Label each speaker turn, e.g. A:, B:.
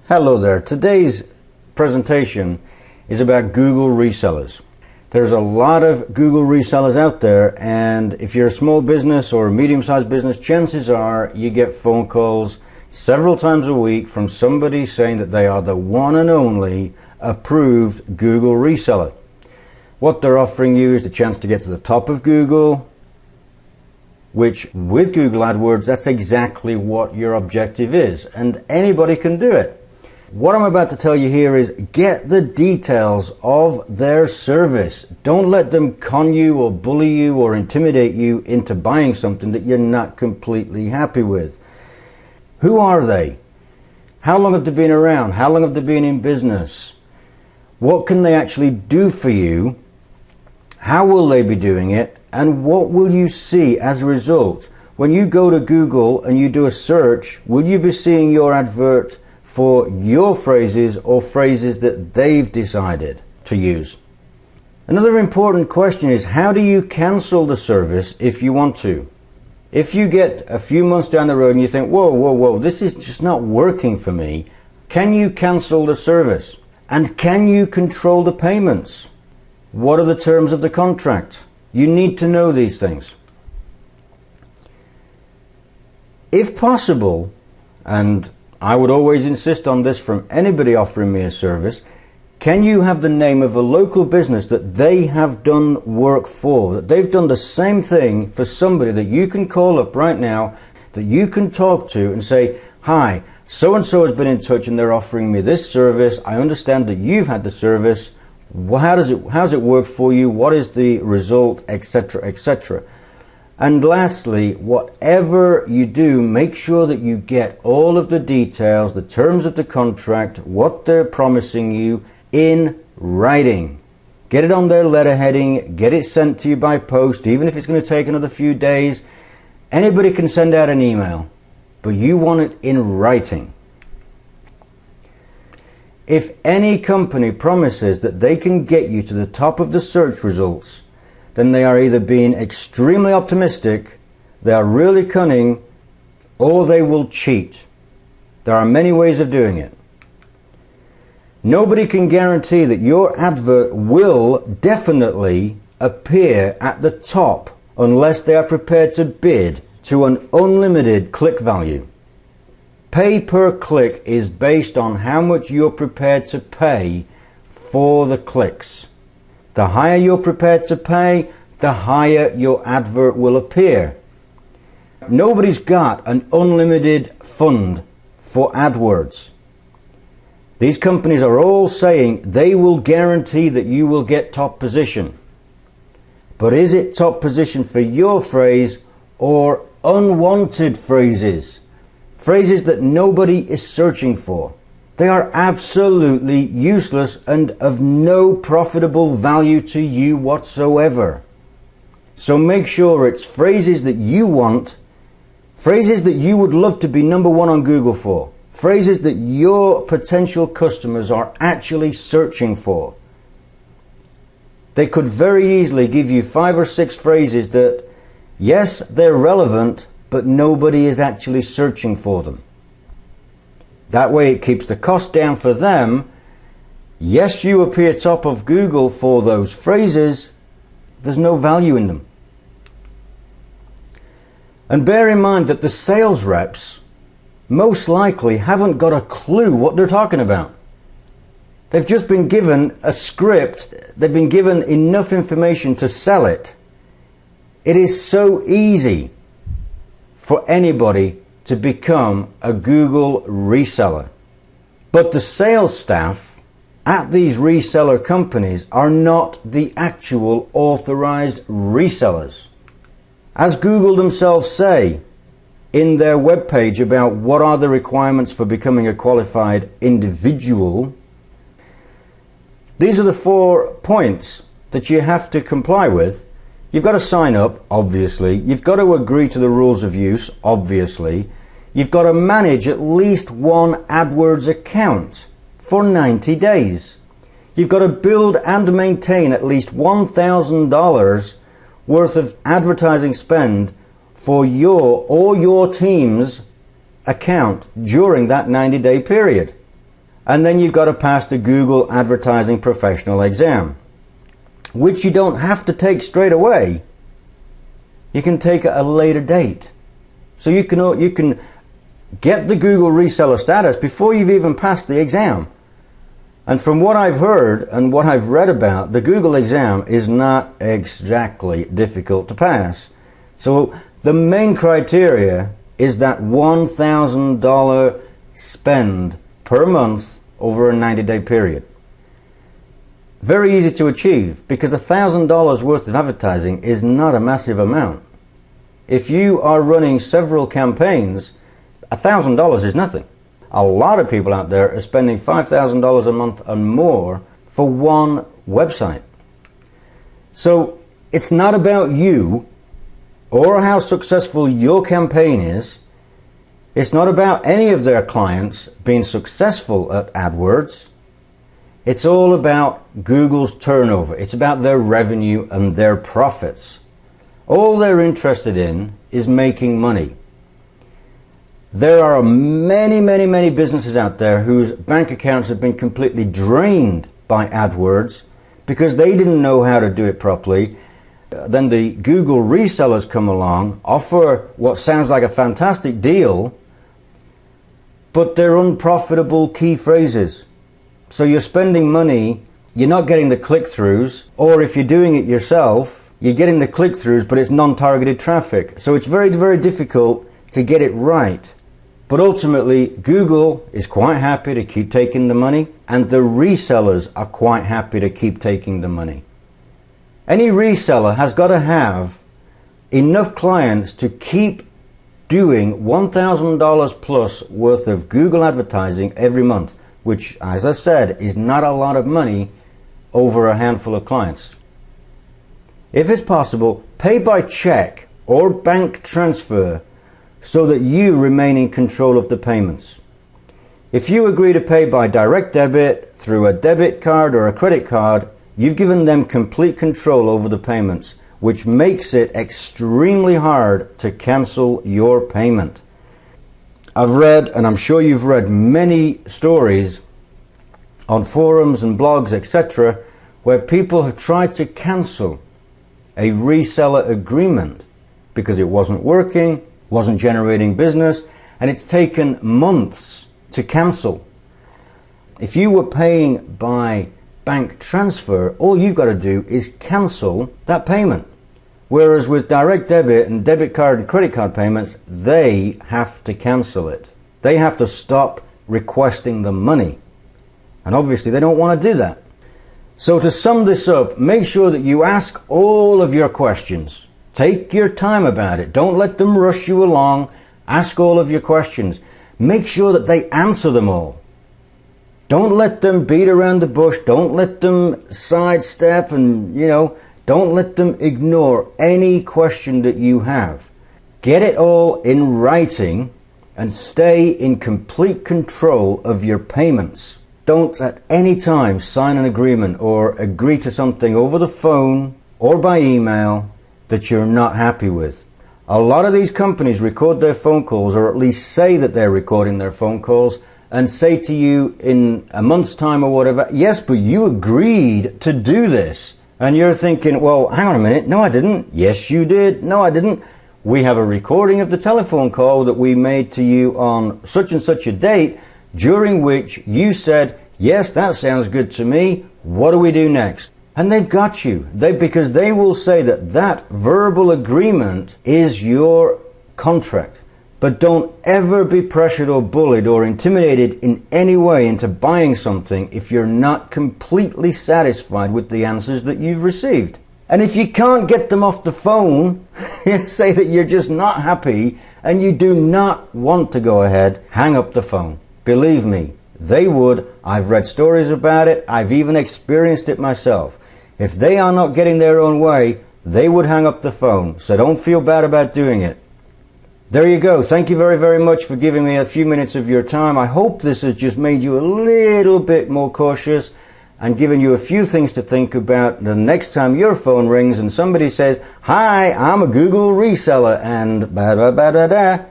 A: Hello there. Today's presentation is about Google resellers. There's a lot of Google resellers out there, and if you're a small business or a medium-sized business, chances are you get phone calls several times a week from somebody saying that they are the one and only approved Google reseller. What they're offering you is the chance to get to the top of Google, which with Google AdWords, that's exactly what your objective is, and anybody can do it. What I'm about to tell you here is get the details of their service. Don't let them con you or bully you or intimidate you into buying something that you're not completely happy with. Who are they? How long have they been around? How long have they been in business? What can they actually do for you? How will they be doing it? And what will you see as a result? When you go to Google and you do a search, will you be seeing your advert for your phrases or phrases that they've decided to use? Another important question is, how do you cancel the service if you want to? If you get a few months down the road and you think, whoa, this is just not working for me, can you cancel the service? And can you control the payments? What are the terms of the contract? You need to know these things. If possible, and I would always insist on this from anybody offering me a service, can you have the name of a local business that they have done work for, that they've done the same thing for somebody that you can call up right now, that you can talk to and say, hi, so-and-so has been in touch and they're offering me this service. I understand that you've had the service. How's it work for you? What is the result, etc., etc.? And lastly, whatever you do, make sure that you get all of the details, the terms of the contract, what they're promising you in writing. Get it on their letterheading, get it sent to you by post, even if it's going to take another few days. Anybody can send out an email, but you want it in writing. If any company promises that they can get you to the top of the search results, then they are either being extremely optimistic, they are really cunning, or they will cheat. There are many ways of doing it. Nobody can guarantee that your advert will definitely appear at the top unless they are prepared to bid to an unlimited click value. Pay per click is based on how much you're prepared to pay for the clicks. The higher you're prepared to pay, the higher your advert will appear. Nobody's got an unlimited fund for AdWords. These companies are all saying they will guarantee that you will get top position. But is it top position for your phrase or unwanted phrases? Phrases that nobody is searching for. They are absolutely useless and of no profitable value to you whatsoever. So make sure it's phrases that you want, phrases that you would love to be number one on Google for, phrases that your potential customers are actually searching for. They could very easily give you 5 or 6 phrases that, yes, they're relevant, but nobody is actually searching for them. That way it keeps the cost down for them. Yes, you appear top of Google for those phrases. There's no value in them. And bear in mind that the sales reps most likely haven't got a clue what they're talking about. They've just been given a script. They've been given enough information to sell it. It is so easy for anybody to become a Google reseller. But the sales staff at these reseller companies are not the actual authorized resellers. As Google themselves say in their webpage about what are the requirements for becoming a qualified individual, these are the 4 points that you have to comply with. You've got to sign up, obviously. You've got to agree to the rules of use, obviously. You've got to manage at least one AdWords account for 90 days. You've got to build and maintain at least $1,000 worth of advertising spend for your or your team's account during that 90-day period. And then you've got to pass the Google Advertising Professional exam, which you don't have to take straight away. You can take at a later date. So you can get the Google reseller status before you've even passed the exam. And from what I've heard and what I've read about, the Google exam is not exactly difficult to pass. So the main criteria is that $1,000 spend per month over a 90-day period. Very easy to achieve, because $1,000 worth of advertising is not a massive amount. If you are running several campaigns, $1,000 is nothing. A lot of people out there are spending $5,000 a month and more for one website. So it's not about you or how successful your campaign is. It's not about any of their clients being successful at AdWords. It's all about Google's turnover. It's about their revenue and their profits. All they're interested in is making money. There are many businesses out there whose bank accounts have been completely drained by AdWords because they didn't know how to do it properly. Then the Google resellers come along, offer what sounds like a fantastic deal, but they're unprofitable key phrases. So you're spending money, you're not getting the click-throughs, or if you're doing it yourself, you're getting the click-throughs, but it's non-targeted traffic. So it's very difficult to get it right. But ultimately, Google is quite happy to keep taking the money, and the resellers are quite happy to keep taking the money. Any reseller has got to have enough clients to keep doing $1,000 plus worth of Google advertising every month, which, as I said, is not a lot of money over a handful of clients. If it's possible, pay by check or bank transfer so that you remain in control of the payments. If you agree to pay by direct debit, through a debit card or a credit card, you've given them complete control over the payments, which makes it extremely hard to cancel your payment. I've read, and I'm sure you've read, many stories on forums and blogs, etc., where people have tried to cancel a reseller agreement because it wasn't working, wasn't generating business, and it's taken months to cancel. If you were paying by bank transfer, all you've got to do is cancel that payment. Whereas with direct debit and debit card and credit card payments, they have to cancel it. They have to stop requesting the money. And obviously they don't want to do that. So to sum this up, make sure that you ask all of your questions. Take your time about it. Don't let them rush you along. Ask all of your questions. Make sure that they answer them all. Don't let them beat around the bush. Don't let them sidestep and, don't let them ignore any question that you have. Get it all in writing and stay in complete control of your payments. Don't at any time sign an agreement or agree to something over the phone or by email that you're not happy with. A lot of these companies record their phone calls, or at least say that they're recording their phone calls, and say to you in a month's time or whatever, yes, but you agreed to do this. And you're thinking, well, hang on a minute, no I didn't. Yes you did. No I didn't. We have a recording of the telephone call that we made to you on such and such a date, during which you said, yes, that sounds good to me. What do we do next? And they've got you. Because they will say that that verbal agreement is your contract. But don't ever be pressured or bullied or intimidated in any way into buying something if you're not completely satisfied with the answers that you've received. And if you can't get them off the phone, say that you're just not happy and you do not want to go ahead, hang up the phone. Believe me, they would. I've read stories about it. I've even experienced it myself. If they are not getting their own way, they would hang up the phone. So don't feel bad about doing it. There you go. Thank you very much for giving me a few minutes of your time. I hope this has just made you a little bit more cautious and given you a few things to think about the next time your phone rings and somebody says, hi, I'm a Google reseller and blah, blah, blah, blah, blah.